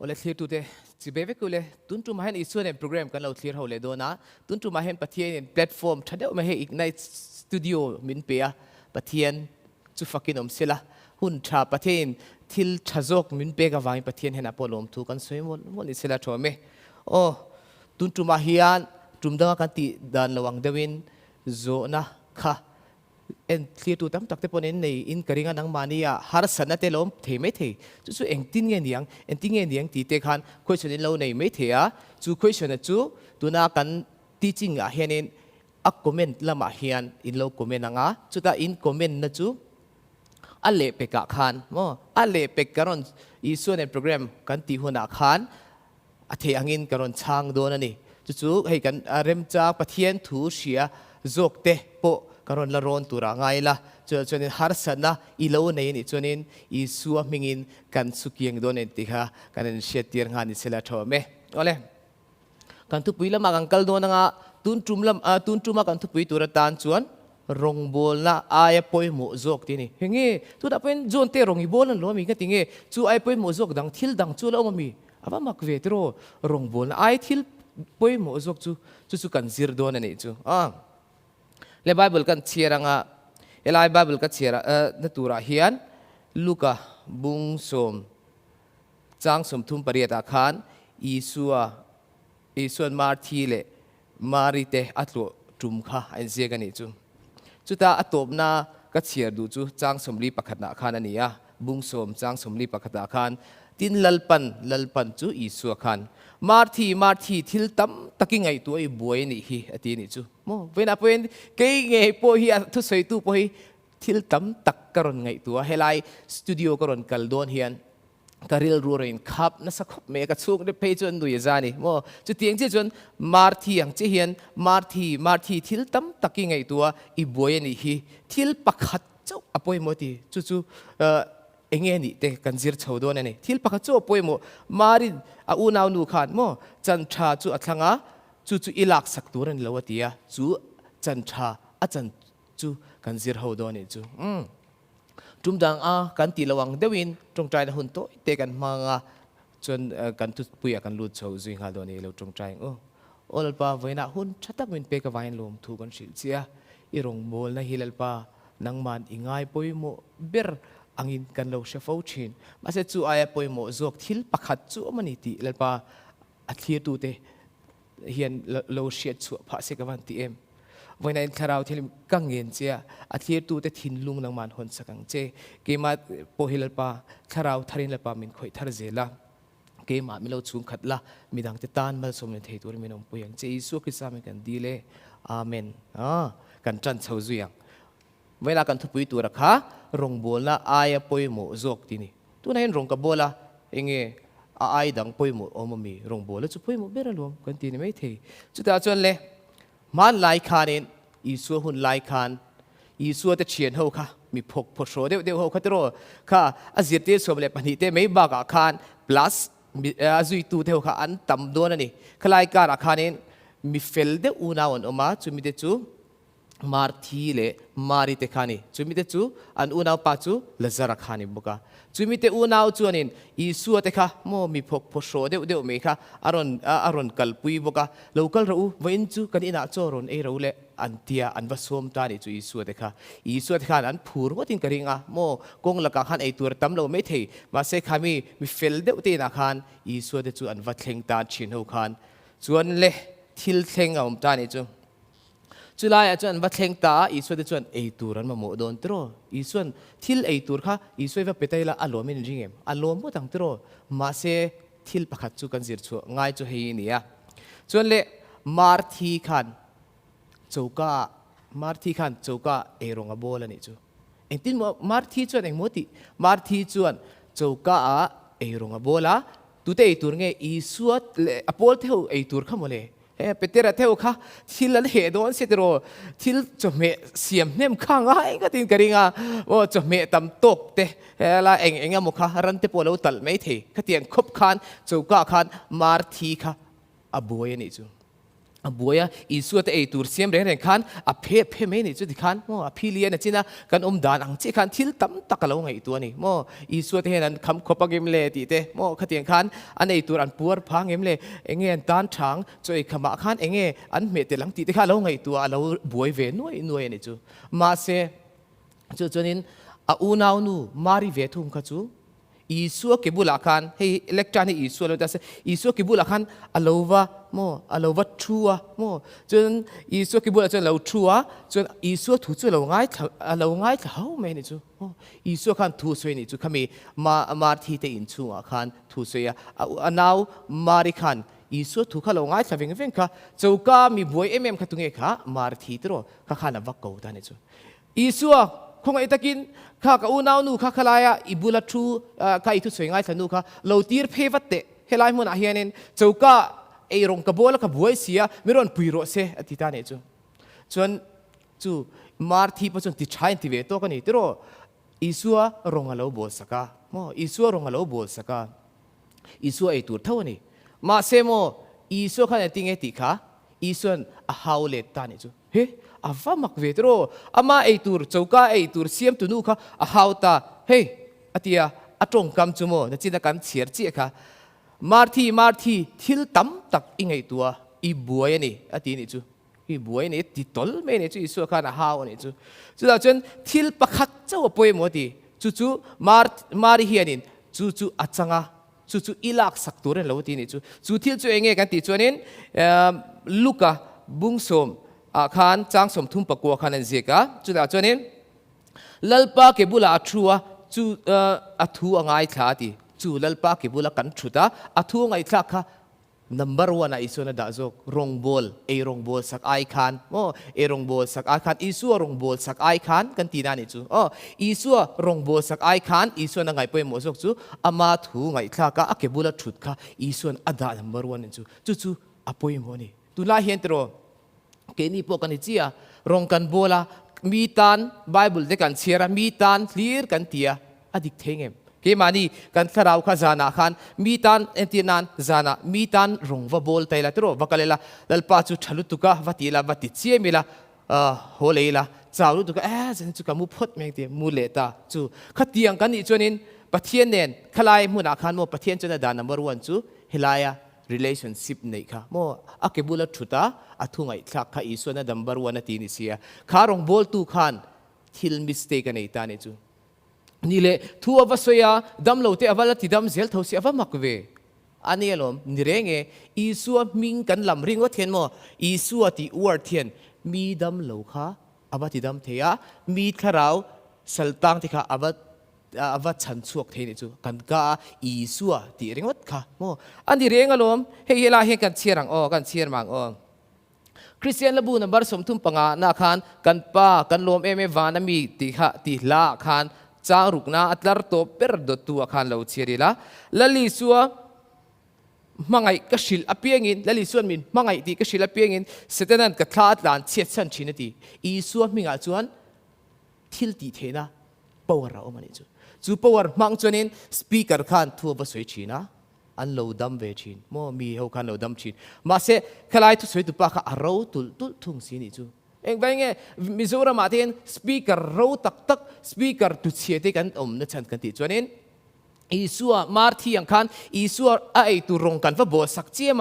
ole clear tu te chibeve kule tun tu mahen isu ne program kan lo clear hole do na tun tu mahen pathian platform thade ma he ignite studio min pe a pathian chu fakin om sila hun tha pathian thil thazok min pe ka wang pathian hena polom thu kan soi mon isela thome o tun tu ma hian tumda kan ti dan lawang dewin zo na kha en clear tu tam takte ponen nei in karinga nang mania har sana te lom the me the chu chu eng tin nge niang ti te khan question in lo nei me the a chu question chu tuna kan teaching a hianin a comment lama hian in lo comment anga chu ta in comment na chu ale pe ka khan mo ale pe karon isu ne program kan ti huna khan a the angin karon chang do na ni chu chu hei kan rem cha pathian thu sia zok te po karon la ron tura ngai la chuanin har sana i lo nei ni chuanin i suwa mingin kan sukiang don en ti kha kanen shetir nga ni sela thome ole kan tu puila ma angkal do nga tun truma kan tu pui tura tan chuan rong bol na aya poi mo zok ti ni henge tu da pen zon te rong i bol an lo mi ka tinge chu ai poi mo zok dang thil dang chu lo mi aba mak ve tro rong bol na ai thil poi mo zok chu kan zir don ani chu le Bible kan chiara nga elai Bible ka chiara natura hian Luka bung som chang som thum pariata khan Isuan Marthi le Marite atlo tum kha an zegani chu chuta atop na ka chiar du chu chang som li pakhat na khan ania bung som chang som li pakhat na khan tin lalpan chu Isua khan Marthi thil tam takingai tu ai buai ni hi ati ni chu mo vena pen ke nge po hi thu sei tu po hi thil tam tak karon ngai tu helai studio karon kal don hian karil rurin khap na sakhop me ka chung de pe chon du yazani mo chu tiang che chon Marthi ang che hian Marthi thil tam takingai tu i buai ni hi thil pakhat chau apoi moti chu enge ni te kanzir chhodon ani thil pakhat chu apoi mo marin a unaw nu khan mo chan tha chu athanga chu ilak sak turan lawatia chu chan tha a chan chu kanzir hodon ni chu tumdang a kan ti lawang dewin tong trai na hun to te kan manga chon kan tu puya kan lut chho zui nga do ni lo tong trai ol pa voina hun thatak min pe ka vain lom thu kan shil chia i rong bol na hilal pa nangman ingai poi mo ber angin kan lo shafo chin mase chu aya poi mo zok thil pakhat chu mani ti lalpa athli tu te hian lo shet chu pha se ka wan ti em voina in tharau thilim kangen chia athli tu te thin lung nang man hon sakang che ke ma po hilalpa tharau tharin lalpa min khoi thar zela ke ma mi lo chung khatla midang te tan mal som ne thei tur minom puyang che isu krista me kan dile amen kan chan chho zuyangเวลากันทุบปุยตัวรักฮะรองโบลนะอายปอยโมจกที่นี่ตัวนั้นรองกับโบลาเองอายดังปอยโมอมมีรองโบลาจุปอยโมเบรลวมกันที่นี่ไม่เท่จุดอาจารย์เลยมันไล่ขานเองอีสัวหุ่นไล่ขานอีสัวจะเชียนเขาค่ะมีพกพโชเดี๋ยวเขาคัดรอค่ะอาเซียนเตสวมเลยปนิเตไม่บากขาน plus จุยตูเท่าค่ะอันต่ำด้วยนั่นนี่คล้ายการขานเองมีเฟลเดอูน่าวันออกมาจุมีเดจูMarthi le Marite khani chumite chu an unaw pa chu lazara khani buka chumite unaw chu anin isu te kha mo mi phok phosho de me kha aron kalpui buka local ro wain chu kan ina choron e ro le antia anwa som ta ni chu isu te kha an phur watin karinga mo kong laka khan ei tur tam lo me thei ma se khami mi fel de te na khan isu te chu anwa thleng ta chin ho khan chuan le thil thleng om ta ni chuจุลายอาจารย์วัดเชงตาอีส่วนที่ชวนไอตูรันมาโมดอนตรออีส่วนทิลไอตูร์ค่ะอีส่วนว่าเปตายละอารมณ์มินจิงเอ็มอารมณ์ก็ตั้งตรอมาเสทิลประคัตจูกันจิรชัวง่ายจูเฮียนี่อ่ะส่วนเล่มาร์ทีขันโจก้าเอรงอโบลนี่จูเอ็งที่มาร์ทีชวนเอ็งโมติมาร์ทีชวนโจก้าเอรงอโบละตุเตไอตูร์ไงอีส่วนอโปลเท่าไอตูร์ข้ามเลยเปเตระเท่าค่ะทิลเหตุวันเสตโรทิลจะเมเสียมเนมข้างไอ้ก็ติงกระดิ่งว่าจะเมตำตกเตะละเองมุขะรันเตปวลตัลไม่เทก็เตียงคบขันจูก้าขันมาร์ทีค่ะอบวยนี่จู บัวอีส่วนแต่ไอตัวเสียมแรงขันเพไม่นี่จุดที่ขันโมพี่เลี้ยนจีน่ะกันดานอังเจขันทิลตั้มตะกะลงไอตัวนี่โมอีส่วนที่นั้นคำขบเกมเล่ตีเตโมขัดยังขันอันไอตัวอันปัวพังเกมเล่เองเงินด้านช้างจอยขมาขันเองอันเมตลังตีเตขันลงไอตัวเราบัวเวนุ่ยนี่จูมาเสจนนี้อูนาวนูมาริเวทุมขจูอีสัวเก็บุลักขันให้เล็กจานี่อีสัวเราจะเสอีสัวเก็บุลักขันอโลวะโมอโลวะชัวโมจนอีสัวเก็บุลักจนเราชัวจนอีสัวถูกจนเราง่ายเท่าไม่นี่จูอีสัวขันถูกสวยนี่จูขมีมาที่เตอินชัวขันถูกสวยนาวมาริขันอีสัวถูกเขาเราง่ายเท่าเวงค่ะเจ้าก้ามีบวยขัดตรงเอกค่ะมาที่ตรอข้าขันนับกูตานี่จูอีสัวคงไอ้ตะกินข้ากับอูนาวนูข้าขลายอิบุลาทูข้าอิทุสวยง่ายสนุกข้าเราตีร์เพวัตเตะเฮลัยมุนอาเฮียนินเจ้าก้าไอรงกบัวแล้วกับบวยเสียไม่ร้อนปุยโรเซอธิตานี่จูจนจูมาร์ทีปัจจุบันติดใช้ที่เวตัวกันนี่ตัวอิสัวรงอาโลโบสกาโมอิสัวรงอาโลโบสกาอิสัวไอตัวเท่านี้มาเซโมอิสัวข้าเนี่ยติงเอติข้าอิสัวอาฮาวเลตตานี่จูเฮ้อาฟ้ามักเวทโรอามาไอตูร์เจ้าก้าไอตูร์เสียมตุนูค่ะอาฮาวตาเฮ้อติยาอตรงกำจุโมนั่นจินตการเฉียดเจียค่ะมาร์ทีทิลตั้มตักอิงไอตัวอีบัวนี่อตินี่จูอีบัวนี่ติตอลไม่นี่จูอีสัวข้าอาฮาวนี่จูแล้วจนทิลปักขัดเจ้าป่วยหมดทีจูมาริเฮียนินจูอัจฉงะจูอีลักสักตัวเรนเราทีนี่จูทิลจูเองกันติจวนนี้ลูกะบุ้งสมขันจางสมทุ่มปะกัวขันนั่นเสียกะจุดละจวนนี้ลัลปาเก็บุลาทัวจูทัวง่ายท่าทีจูลัลปาเก็บุลากันชุดาทัวง่ายท่าค่ะ number one อิสุนัดาจกรองบอลรองบอลสักไอคันโอ้รองบอลสักไอคันอิสุรองบอลสักไอคันกันตีนั่นนี่จูอิสุรองบอลสักไอคันอิสุนั่งไงไปหมดจกจูอามาทัวง่ายท่าค่ะเก็บุลาชุดค่ะอิสุนอัดา number one นี่จูอาไปหมดนี่ตุลาเห็นตัวเกนี่พวกกันนี่เจียรองกันโบลามีตันไบเบิลเด็กันเชียร์มีตันคลีร์กันเตียอดิกเทงเอ็มเกมานี่กันสราวข้าจานาขันมีตันเอ็นตีนันจานามีตันรองว่าบอลไตละตัววักเลละลัลปาจุทะลุตุกะวัติละวัติเชียมิละโฮเลละจาวลุตุกะฉันจุกะมุพดเมงเตียมูเลตาจูขัดเตียงกันนี่จวนินปะเทียนเนนขลายมุนาขันโมปะเทียนจวนดานัมเบอร์วันจูเฮลายาrelationship นี่ค่ะโมอาเก็บุลชุดาอาทุ่งไอ้ทักข้าอีส่วนนั้นดัมเบอร์วันที่นี่เสียข้ารองบอลตู้ขันทิลมิสเทกันไอ้ตานี่จูนี่แหละทัวร์วัสยาดัมโลเตอวัลติดัมเซลเท่าเสียว่ามักเวอันนี้ลมนี่เรื่องอีส่วนมิงกันลำริงว่าเทียนโมอีส่วนที่อวดเทียนมีดัมโลค่ะอวัติดัมเทียมีข้าราวสัลตังที่ข้าอวัดฉันสวกเทนี่จูกันกาอีสัวตีเริงวัดค่ะโมอันที่เรื่องอารมณ์เฮียลาเฮกันเชียรังกันเชียร์มังคริสเตียนละบุนับสมทุมปังอานาคานกันป้ากันลมวานามีติลาคานจางรุกนาอัตลาร์โตเปรดตัวคานเราเชียริละละลิสัวมังไงก็ชิลอเปียงินละลิส่วนมินมังไงตีก็ชิลอเปียงินเสด็จนั้นก็ทลาดหลานเชียดสันชินตีอีสัวมิงอาจวนทิลตีเทนะปวดเรามันนี่จูปวดมังจนินสปีกเกอร์ขันทัวบสวยชีนะอันโลดัมเวชินโมมีเขาขันโลดัมชินมาเสขลายทุสวยตุปะข้าเราตุลทุ่งสีนี่จูเองไปไงมิโซรามาเทนสปีกเกอร์เราตักสปีกเกอร์ตุเชียเตกันนั่นฉันกันติจนินอีสัวมาร์ที่ยังขันอีสัวไอตุรงกันว่าบอสักเจีย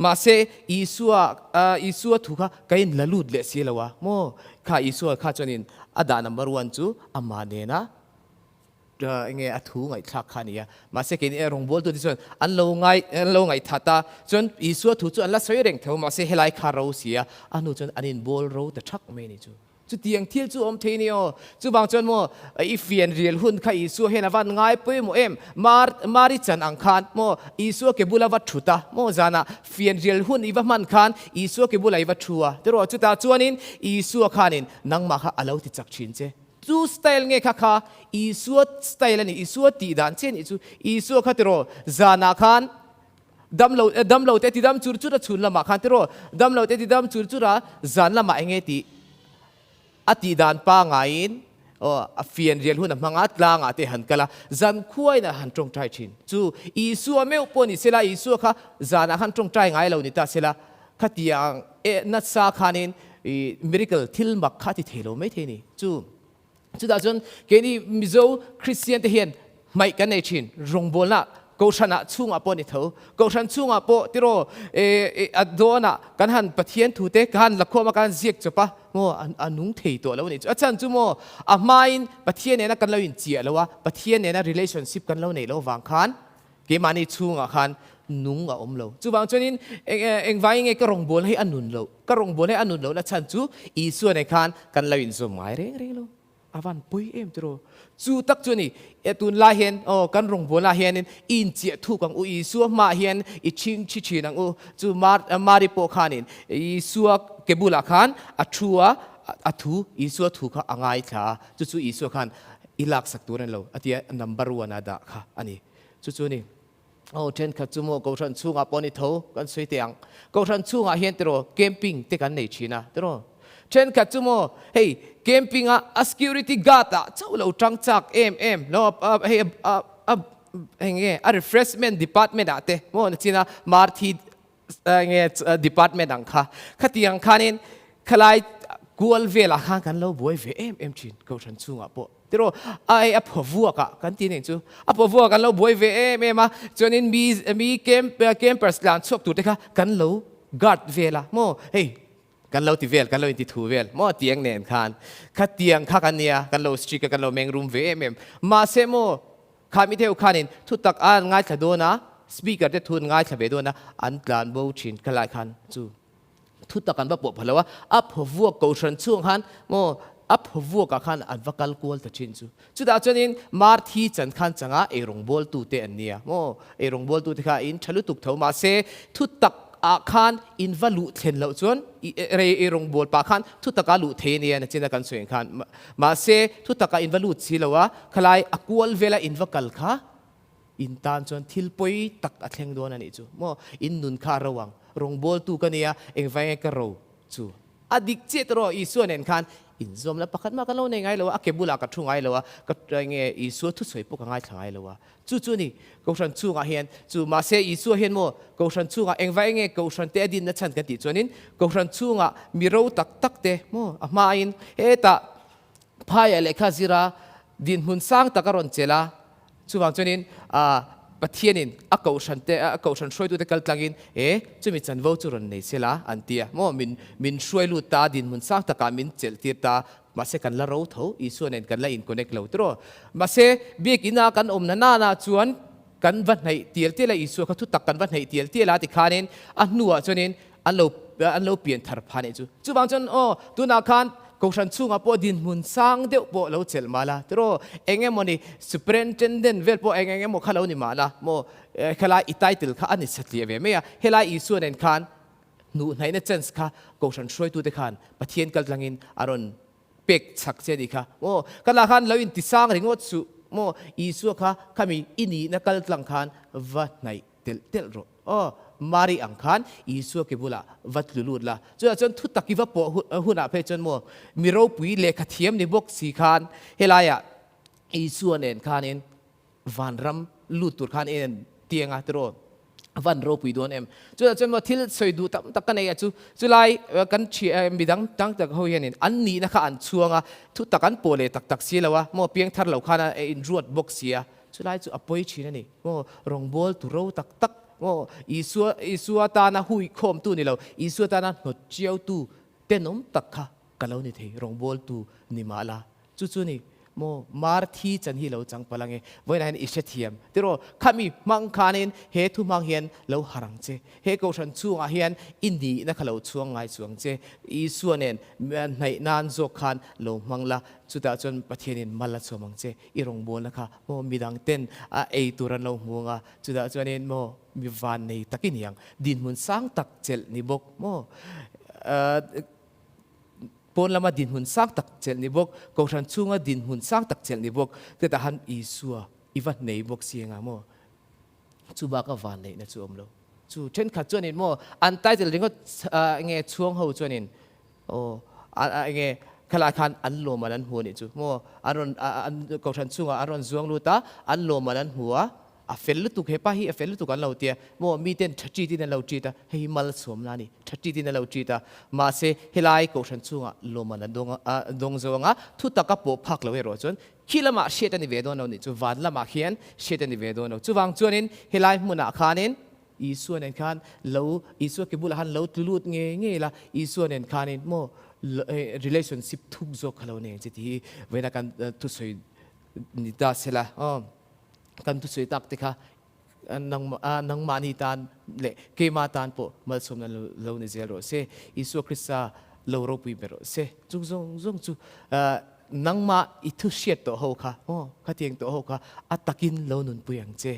มาเสอีสัวถูกข้ากันละลุดเลสีแล้ววะโมข้าอีสัวข้าจนินอดานัมเบอร์วันจูอามาเนนะเงี้ยทุ่งไอ้ทักขันเนี่ยมาเสกินรองบอลตัวที่ส่วนอันโลงไงทัตตาจนอีสัวถูกจนอันละสวยเร่งเท่ามาเสเฮลัยคาราเสียอันนู้นจนอันนี้บอลเราแต่ทักไม่นี่จูเตียงเที่ยวจูอมเทนิโอจูบางจนโมอีเฟียนเรียลหุ่นข้าอีสัวเห็นวันง่ายไปโมมาริจันอังคารโมอีสัวเก็บุลาวัตถุตาโมจานะเฟียนเรียลหุ่นอีวันมันคานอีสัวเก็บุลาวัตถุอะแต่ว่าจุดตาจวนนินอีสัวขานินนังมาข้าอาลาวติจักชินเจจูสไตล์เงี้ยค่ะอีสัวสไตล์นี่อีสัวตีดันเช่นอีสัวข้าที่รอจานาขันดัมโลเตติดัมจูร์จูระชุนละมาขันที่รอดัมโลเตติดัมจูร์จูระจานละมาเงี้ยตีอติดานป้าไงน์เฟียนเรียนหุ่นมังอัดลางอาเตหันกันละจันคุยนะหันตรงใจชินจูอีสัวไม่อุปนิเสละอีสัวค่ะจานาหันตรงใจไงเรานี่ตาเสละ ขัดยังนัดซาขานินมิริเคิลทิลมักขัดที่เทโลไม่เทนี่จู่ดาจนเกนี่มิโซคริสเตียนเทียนไม่กันในชินรงบอลน่ะกูชนะช่วงอปอนี่เถอะกูชนะช่วงอปอที่เราอัดโดน่ะกันหันปะเทียนถูเตกันหลักข้อมากันเสียกจุปะโมอันนุ่งเทตัวแล้วนี่อาจารย์จู่โมอ่ะมาอินปะเทียนเนี่ยนะกันเราอินเจียแล้ววะปะเทียนเนี่ยนะ relationship กันเราเนี่ยเราวางคันเกมานี่ช่วงอ่ะคันนุ่งอ่ะเราจู่บางช่วงนี้เองไว้ไงก็รงบอลให้อันนุ่นเราก็รงบอลให้อันนุ่นเราแล้วฉันจู่อีส่วนในคันกันเราอินสมัยเร่งเราอาวันปุยตัวจู่ตักจู่นี่ตุนลาเห็นกันรงบนลาเห็นอินเจียทุกังอีสัวมาเห็นอีชิงชินังจู่มาริโปขานินอีสัวเก็บุลาขันอัชัวอัทูอีสัวทุกอ่างไงท่าจู่อีสัวขันอีลักสักตัวนั่นเราอันที่number oneน่ะด่าค่ะอันนี้จู่นี่เช่นขัดจู่โมกูฉันช่วงอ่ะปนิทูกันสวยเตียงกูฉันช่วงอ่ะเห็นตัวแคมปิ้งที่กันในชีน่ะตัวเช่นขัดจู่โมเฮ้ยแคมปิ้งอ่ะ security guard อ่ะเจ้าเราจังจักเอ็มเนาะเฮ้ยเงี้ยrefreshment department อ่ะเต้โมนี่นะมาร์ทีเงี้ย department อังค่ะขัดยังขันินขลายกัวเวลาข้างกันเราบวยเวเอ็มชินกูฉันช่วงอ่ะปะที่เราไอ้อพวัวกันที่นี่จู่อพวัวกันเราบวยเวมาจนนี้มีเกมเปอร์สลานชกตัวเด็กกันเราguardเวลาโมเฮ้ยกันเราติเวลกันเราอินติทูเวลมอเตียงเนียนคานขัดเตียงข้ากันเนี่ยกันเราสตรีกกันเราแมงรูมเวมาเซโมข้ามิเทวขานินทุตักอ่านง่ายขดโดนะสปีกเกอร์ได้ทุนง่ายขเวโดนะอันกลานโบชินกันหลายคันจู่ทุตักกันแบบปวดเพราะว่าอัพวัวกูชันช่วงคันโมอัพวัวกับคันอันวักัลกูลตัดชินจู่ดาวจนินมาร์ทีจันคันจังเอรงบอลตูเตอันเนี่ยโมเอรงบอลตูเตข้าอินฉลุตุกเท่ามาเซทุตักอาคารอินวัลุเทนเหล่าจวนเรย์รงบอลปาคันทุตกาลุเทเนียนจินตกันสวยคันมาเซทุตกาอินวัลุสิลวะขลายอควอลเวลาอินวักัลค่ะอินตานจวนทิลปอยตักอัดแหงโดนนี่จู่โมอินนุนคาระวังรงบอลตูกันเนี่ยเองไว้กระโรจู่อดิกเจตรออีส่วนเห็นคันอินซอมแล้วปะคันมากันเราในไงเลยวะเก็บบุลากัดทุ่งไงเลยวะกัดไงอีส่วนทุสวยปุ๊กไงทางไงเลยวะจู่นี่กูฉันจู่งาเห็นจู่มาเสียอีส่วนเห็นโมกูฉันจู่งาเองไว้ไงกูฉันเตะดินนัดฉันกันติดจวนนี้กูฉันจู่งามีเราตักเตะโมมาอินตาพายอะไรข้าซิระดินหุ่นสร้างตะการอนเจล่าจู่บางจวนนี้ปะเทียนินกูฉันช่วยตัวเด็กกลางอินจู่มีจันวูจุรันในเสลาอันเตียโมมินช่วยลูตาดินหุ่นสร้างตะการมินเจลตีตามาเสกันละรู้เท่าอีส่วนนั้นกันละอินคอนเนคเราตัวมาเสเบียกินากันนาจวนกันวันไหนเตียลเตียละอีส่วนเขาทุกตักกันวันไหนเตียลเตียละติคานินอันนัวจวนนี้อันเราเปลี่ยนทาร์พานิจู่บางจวนตัวนาคันกูฉันช่วงอ่ะพอดินมุนสร้างเดี๋ยวพอเราเจลมาละตัวเองมันนี่ superintendent เวลพอเองมันข้าเรานี่มาละโมข้าลาอีไตติลข้าอันนี้สัตย์เลี้ยเวไม่อะเฮลาอีส่วนนั้นคันนู่นไหนเนี่ยเจนส์ข้ากูฉันช่วยตัวเด็กคันปะเทียนกันลังอินอารอนเป็กสักเจดีค่ะโมข้าลาคันเราอินติสร้างเรื่องวัดสุโมอีส่วนข้ามีอินี่นักการลังคันวัดไหนเตลโรมารีอังคารอีสัวเก็บุละวัดลุลุละจนทุตตะกิวะปอหุ่นอาเพจนโมมีเราปุยเลขเทียมในบกสีคานเฮลายะอีสัวเนนคานเองวันรำลุตุรคานเองเตียงอัตโรวันเราปุยโดนจนมาทิลสวยดูตักกันเองจุไลกันเชียมีดังตะเขาเห็นอันนี้นะคะอันชัวงทุตตะกันโปเลตักเสียแล้ววะโมเพียงทัดเหล่าคานอินรวดบกเสียจุไลจุอปอยชีนั่นนี่โมรองบอลตุเราตักอีสัวตานะหุยคมตู้นี่เราอีสัวตานะหดเจียวตู้เต้นมตักค่ะกันเรานี่เทรองบอลตู้นี่มาละจู่นี่โมมาร์ทีจันฮีเราจังพลังเงวันนั้นอิเชเทียมแต่เราข้ามีมังคานินเฮทุมังเฮียนเราหารังเจเฮกูฉันช่วงอาเฮียนอินดีนักเราช่วงไงช่วงเจอีสัวเนนในนานโจคันเรามังละจุดจนประเทศนี้มาละช่วงมังเจอีรองบอลนะคะโมมีดังเต้นตัวรันเราหัวงาจุดจนนี้โมมีวันในตะกินยังดินมุนสร้างตักเจลนิบกโมปนละมาดินหุ่นสร้างตักเจลนิบกกูฉันช่วงดินหุ่นสร้างตักเจลนิบกแต่ทหารอีสัวอีวันในบกเสียงอ่ะโมจูบากวันในนะจูอมโลจูเช่นขัดจวนินโมอันใต้จะเรียกว่าเงี้ยช่วงเขาจวนินเงี้ยขลาคันอันโลมานั้นหัวนี่จูโมอารอนกูฉันช่วงอารอนจวงลูตาอันโลมานั้นหัว a fel lu tu he pa hi a fel lu tu kan lo tia mo mi ten thachi tin lo chi ta hei mal som la ni thachi tin lo chi ta ma se helai ko than chunga lo man dong zonga thu taka po phak lo ero chon khilama shet ani ve don no ni chu van lama khian shet ani ve don no chu wang chuanin helai muna khanin isu nen khan lo isu ke bul han lo tulut nge la isu nen khanin mo relationship thuk zo khalo ne chi ti vena kan tu soi ni ta sela kan tu soi tak te kha nang mani tan le ke ma tan po mal som na lo ni zero se isu krista lo ro pi bero se chu zong chu nang ma I thu siat to ho kha kha tieng to ho kha atakin lo nun puyang che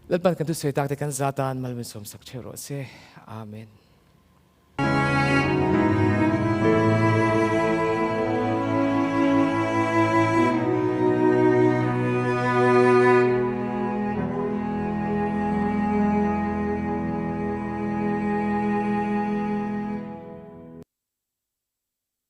lalpan kan tu soi tak te kan zatan mal min som sak chero se amen